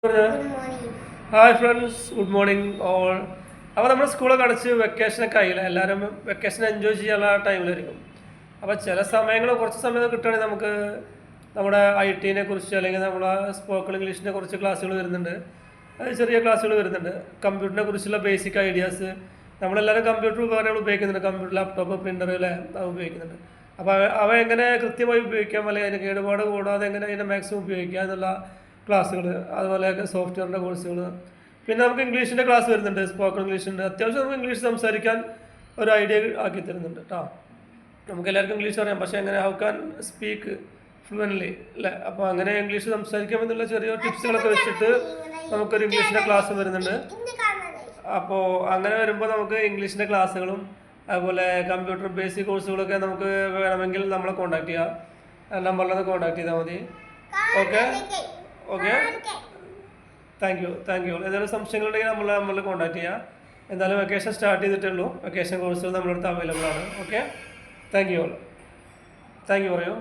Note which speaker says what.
Speaker 1: Hi friends, good morning all. അപ്പോൾ നമ്മുടെ സ്കൂളൊക്കെ അടച്ച് വെക്കേഷനൊക്കെ ആയില്ല, എല്ലാവരും വെക്കേഷൻ എൻജോയ് ചെയ്യാനുള്ള ടൈമിലായിരിക്കും. അപ്പോൾ ചില സമയങ്ങൾ കുറച്ച് സമയം കിട്ടുകയാണെങ്കിൽ നമുക്ക് നമ്മുടെ ഐ.ടിനെ കുറിച്ച് അല്ലെങ്കിൽ നമ്മളെ സ്പോക്കൺ ഇംഗ്ലീഷിനെ കുറിച്ച് ക്ലാസ്സുകൾ വരുന്നുണ്ട്. അത് ചെറിയ ക്ലാസ്സുകൾ വരുന്നുണ്ട്. കമ്പ്യൂട്ടറിനെ കുറിച്ചുള്ള ബേസിക് ഐഡിയാസ്, നമ്മളെല്ലാവരും കമ്പ്യൂട്ടർ ഉപകരണങ്ങൾ ഉപയോഗിക്കുന്നുണ്ട്. കമ്പ്യൂട്ടർ, ലാപ്ടോപ്പ്, പ്രിൻ്റർ അല്ലേ, അത് ഉപയോഗിക്കുന്നുണ്ട്. അപ്പോൾ അവ എങ്ങനെ കൃത്യമായി ഉപയോഗിക്കാം, അല്ലെങ്കിൽ അതിന് കേടുപാട് കൂടാതെ എങ്ങനെ അതിനെ മാക്സിമം ഉപയോഗിക്കുക എന്നുള്ള ക്ലാസ്സുകൾ, അതുപോലെ സോഫ്റ്റ്വെയറിൻ്റെ കോഴ്സുകൾ. പിന്നെ നമുക്ക് ഇംഗ്ലീഷിൻ്റെ ക്ലാസ് വരുന്നുണ്ട്, സ്പോക്കൺ ഇംഗ്ലീഷുണ്ട്. അത്യാവശ്യം നമുക്ക് ഇംഗ്ലീഷ് സംസാരിക്കാൻ ഒരു ഐഡിയ ആക്കി തരുന്നുണ്ട് കേട്ടോ. നമുക്ക് എല്ലാവർക്കും ഇംഗ്ലീഷ് അറിയാം, പക്ഷേ എങ്ങനെ ഹൗ ക്യാൻ സ്പീക്ക് ഫ്ലുവൻലി അല്ലേ. അപ്പോൾ അങ്ങനെ ഇംഗ്ലീഷ് സംസാരിക്കാമെന്നുള്ള ചെറിയ ടിപ്സുകളൊക്കെ വെച്ചിട്ട് നമുക്കൊരു ഇംഗ്ലീഷിൻ്റെ ക്ലാസ് വരുന്നുണ്ട്. അപ്പോൾ അങ്ങനെ വരുമ്പോൾ നമുക്ക് ഇംഗ്ലീഷിൻ്റെ ക്ലാസ്സുകളും അതുപോലെ കമ്പ്യൂട്ടർ ബേസിക് കോഴ്സുകളൊക്കെ നമുക്ക് വേണമെങ്കിൽ നമ്മളെ കോൺടാക്ട് ചെയ്യാം. നമ്പറിലൊന്ന് കോൺടാക്ട് ചെയ്താൽ മതി. Okay okay, thank you. എന്തെങ്കിലും സംശയങ്ങളുണ്ടെങ്കിൽ നമ്മൾ കോൺടാക്ട് ചെയ്യാം. എന്തായാലും വെക്കേഷൻ സ്റ്റാർട്ട് ചെയ്തിട്ടേ ഉള്ളൂ. വെക്കേഷൻ കോഴ്സുകൾ നമ്മളടുത്ത് അവൈലബിൾ ആണ്. ഓക്കെ, താങ്ക് യു പറയൂ.